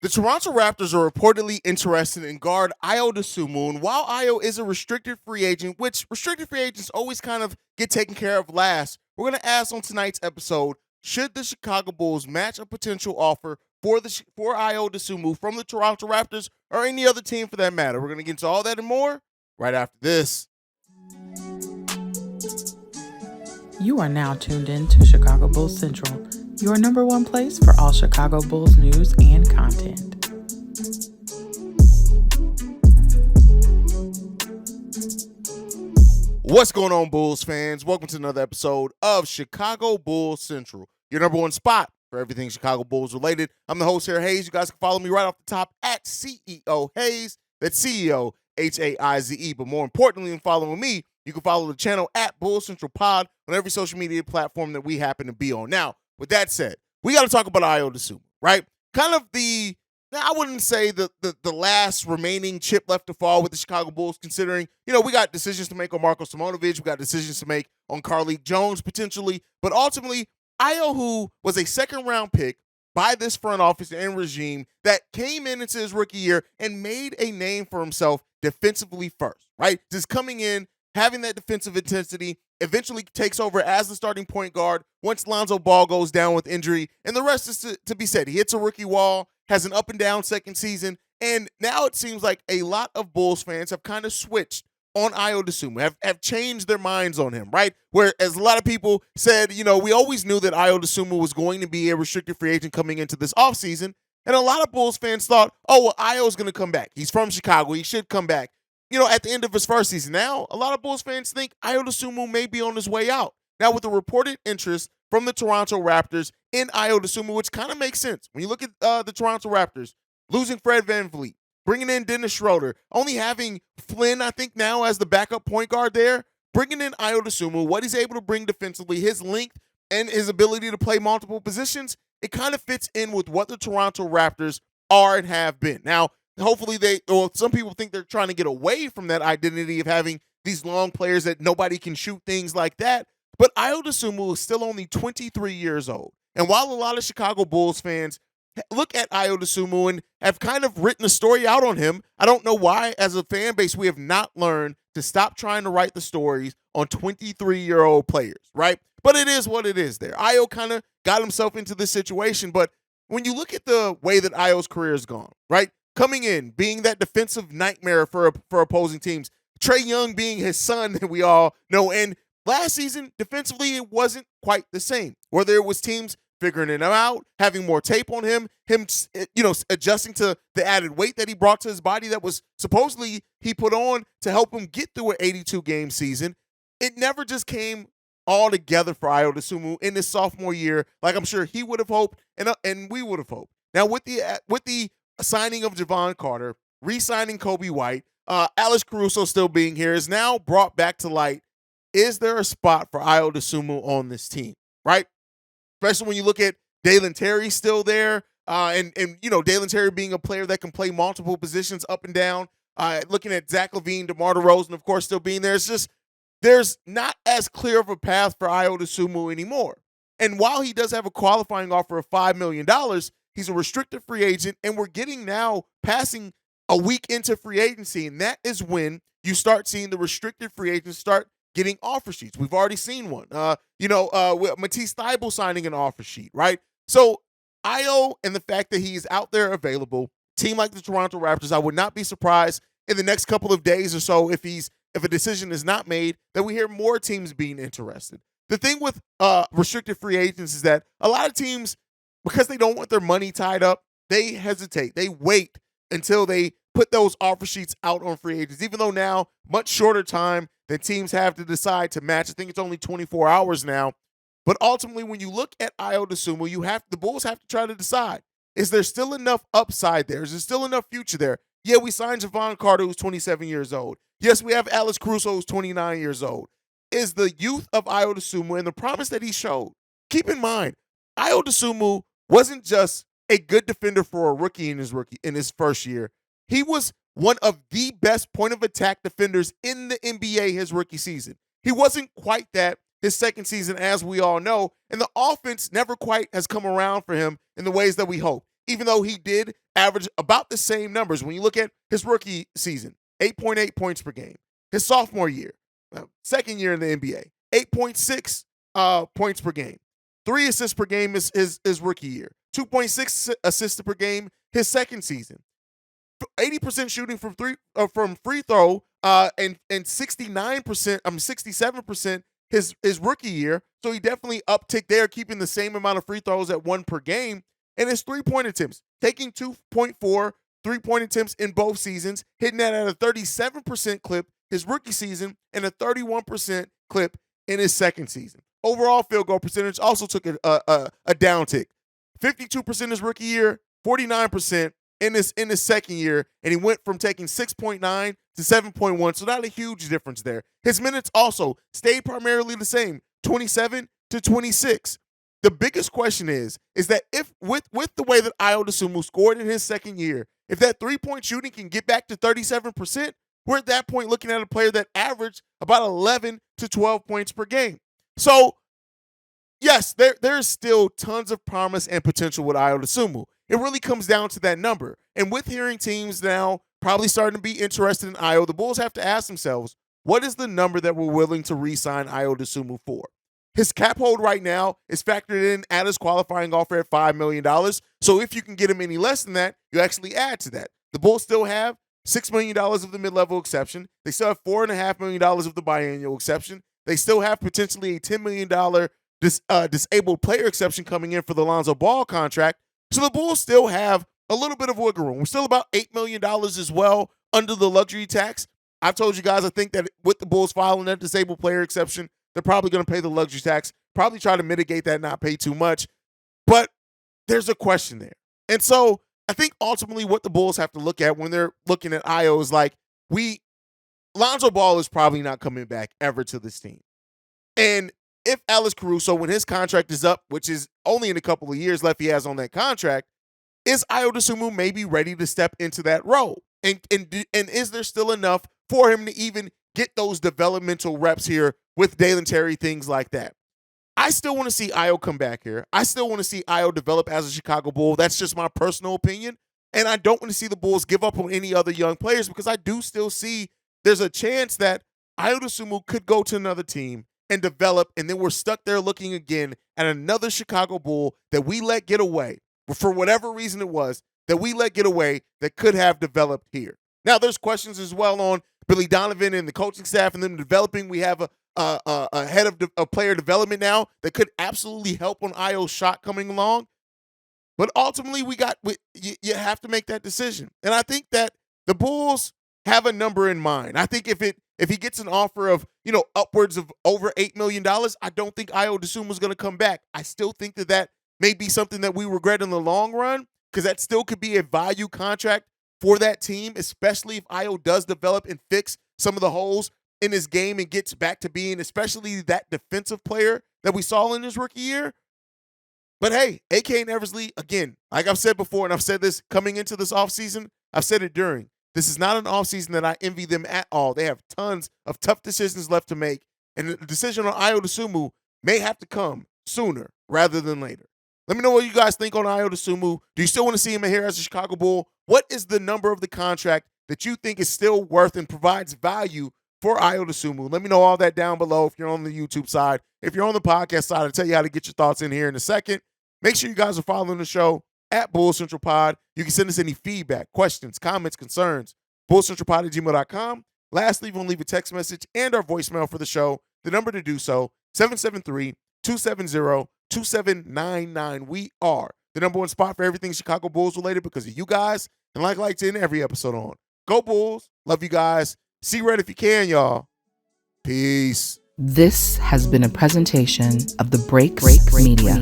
The Toronto Raptors are reportedly interested in guard Ayo Dosunmu, and while Ayo is a restricted free agent, which restricted free agents always kind of get taken care of last, we're going to ask on tonight's episode, should the Chicago Bulls match a potential offer for Ayo Dosunmu from the Toronto Raptors or any other team for that matter? We're going to get into all that and more right after this. You are now tuned in to Chicago Bulls Central, your number one place for all Chicago Bulls news and content. What's going on, Bulls fans? Welcome to another episode of Chicago Bulls Central, your number one spot for everything Chicago Bulls related. I'm the host here, Haize. You guys can follow me right off the top at CEO Haize. That's CEO Haize. But more importantly than following me, you can follow the channel at Bulls Central Pod on every social media platform that we happen to be on. Now, with that said, we got to talk about Ayo Dosunmu, right? Kind of I wouldn't say the last remaining chip left to fall with the Chicago Bulls, considering, we got decisions to make on Marko Simonovic, we got decisions to make on Carlik Jones potentially, but ultimately, Ayo, who was a second-round pick by this front office and regime that came into his rookie year and made a name for himself defensively first, right? Just coming in, having that defensive intensity, eventually takes over as the starting point guard once Lonzo Ball goes down with injury, and the rest is to be said. He hits a rookie wall, has an up-and-down second season, and now it seems like a lot of Bulls fans have kind of switched on Ayo Dosunmu, have changed their minds on him, right? Whereas a lot of people said, we always knew that Ayo Dosunmu was going to be a restricted free agent coming into this offseason, and a lot of Bulls fans thought, Ayo's going to come back. He's from Chicago. He should come back. At the end of his first season. Now, a lot of Bulls fans think Ayo Dosunmu may be on his way out. Now, with the reported interest from the Toronto Raptors in Ayo Dosunmu, which kind of makes sense. When you look at the Toronto Raptors, losing Fred VanVleet, bringing in Dennis Schroeder, only having Flynn, I think, now as the backup point guard there, bringing in Ayo Dosunmu, what he's able to bring defensively, his length and his ability to play multiple positions, it kind of fits in with what the Toronto Raptors are and have been. Now, hopefully some people think they're trying to get away from that identity of having these long players that nobody can shoot, things like that. But Ayo Dosunmu is still only 23 years old. And while a lot of Chicago Bulls fans look at Ayo Dosunmu and have kind of written a story out on him, I don't know why, as a fan base, we have not learned to stop trying to write the stories on 23-year-old players, right? But it is what it is there. Ayo kind of got himself into this situation. But when you look at the way that Ayo's career has gone, right? Coming in, being that defensive nightmare for opposing teams. Trae Young being his son that we all know. And last season, defensively, it wasn't quite the same. Whether it was teams figuring it out, having more tape on him, adjusting to the added weight that he brought to his body that was supposedly he put on to help him get through an 82-game season. It never just came all together for Ayo Dosunmu in his sophomore year, like I'm sure he would have hoped and we would have hoped. Now, with the signing of Javon Carter, re-signing Kobe White, Alex Caruso still being here, is now brought back to light. Is there a spot for Ayo Dosunmu on this team, right? Especially when you look at Dalen Terry still there, and Dalen Terry being a player that can play multiple positions up and down. Looking at Zach LaVine, DeMar DeRozan, of course, still being there. It's just there's not as clear of a path for Ayo Dosunmu anymore. And while he does have a qualifying offer of $5 million, he's a restricted free agent, and we're getting now passing a week into free agency, and that is when you start seeing the restricted free agents start getting offer sheets. We've already seen one. With Matisse Thybulle signing an offer sheet, right? So Ayo and the fact that he is out there available, team like the Toronto Raptors, I would not be surprised in the next couple of days or so if a decision is not made, that we hear more teams being interested. The thing with restricted free agents is that a lot of teams, because they don't want their money tied up, they hesitate. They wait until they put those offer sheets out on free agents, even though now much shorter time than teams have to decide to match. I think it's only 24 hours now. But ultimately, when you look at Ayo Dosunmu, the Bulls have to try to decide, is there still enough upside there? Is there still enough future there? Yeah, we signed Javon Carter, who's 27 years old. Yes, we have Alex Caruso, who's 29 years old. Is the youth of Ayo Dosunmu and the promise that he showed? Keep in mind, Ayo Dosunmu wasn't just a good defender for a rookie in his first year. He was one of the best point of attack defenders in the NBA his rookie season. He wasn't quite that his second season, as we all know, and the offense never quite has come around for him in the ways that we hope. even though he did average about the same numbers. When you look at his rookie season, 8.8 points per game. His sophomore year, second year in the NBA, 8.6 points per game. 3 assists per game is his rookie year. 2.6 assists per game his second season. 80% shooting from free throw, and 67% his rookie year. So he definitely upticked there, keeping the same amount of free throws at 1 per game. And his 3-point attempts, taking 2.4 3-point attempts in both seasons, hitting that at a 37% clip his rookie season and a 31% clip in his second season. Overall field goal percentage also took a downtick. 52% his rookie year, 49% in his second year, and he went from taking 6.9 to 7.1, so not a huge difference there. His minutes also stayed primarily the same, 27 to 26. The biggest question is that if with the way that Ayo Dosunmu scored in his second year, if that 3-point shooting can get back to 37%, we're at that point looking at a player that averaged about 11 to 12 points per game. So, yes, there's still tons of promise and potential with Ayo Dosunmu. It really comes down to that number. And with hearing teams now probably starting to be interested in Ayo, the Bulls have to ask themselves, what is the number that we're willing to re-sign Ayo Dosunmu for? His cap hold right now is factored in at his qualifying offer at $5 million. So if you can get him any less than that, you actually add to that. The Bulls still have $6 million of the mid-level exception. They still have $4.5 million of the biannual exception. They still have potentially a $10 million disabled player exception coming in for the Lonzo Ball contract. So the Bulls still have a little bit of wiggle room. We're still about $8 million as well under the luxury tax. I've told you guys, I think that with the Bulls filing that disabled player exception, they're probably going to pay the luxury tax, probably try to mitigate that, not pay too much. But there's a question there. And so I think ultimately what the Bulls have to look at when they're looking at Ayo is like, Lonzo Ball is probably not coming back ever to this team. And if Alex Caruso, when his contract is up, which is only in a couple of years left he has on that contract, is Ayo Dosunmu maybe ready to step into that role? And is there still enough for him to even get those developmental reps here with Dalen Terry, things like that? I still want to see Ayo come back here. I still want to see Ayo develop as a Chicago Bull. That's just my personal opinion. And I don't want to see the Bulls give up on any other young players because I do still see there's a chance that Ayo Dosunmu could go to another team and develop, and then we're stuck there looking again at another Chicago Bull that we let get away, for whatever reason it was, that we let get away that could have developed here. Now, there's questions as well on Billy Donovan and the coaching staff and them developing. We have a head of player development now that could absolutely help on Ayo's shot coming along. But ultimately, you have to make that decision. And I think that the Bulls have a number in mind. I think if he gets an offer of, upwards of over $8 million, I don't think Ayo Dosunmu is going to come back. I still think that may be something that we regret in the long run because that still could be a value contract for that team, especially if Ayo does develop and fix some of the holes in his game and gets back to being especially that defensive player that we saw in his rookie year. But hey, AK and Eversley, again, like I've said before, and I've said this coming into this offseason, I've said it during. This is not an offseason that I envy them at all. They have tons of tough decisions left to make, and the decision on Ayo Dosunmu may have to come sooner rather than later. Let me know what you guys think on Ayo Dosunmu. Do you still want to see him here as a Chicago Bull? What is the number of the contract that you think is still worth and provides value for Ayo Dosunmu? Let me know all that down below if you're on the YouTube side. If you're on the podcast side, I'll tell you how to get your thoughts in here in a second. Make sure you guys are following the show at Bull Central Pod. You can send us any feedback, questions, comments, concerns, bullcentralpod@gmail.com. Lastly, you want to leave a text message and our voicemail for the show. The number to do so, 773-270-2799. We are the number one spot for everything Chicago Bulls related because of you guys. And like to end every episode on, go Bulls. Love you guys. See red if you can, y'all. Peace. This has been a presentation of the Break Media.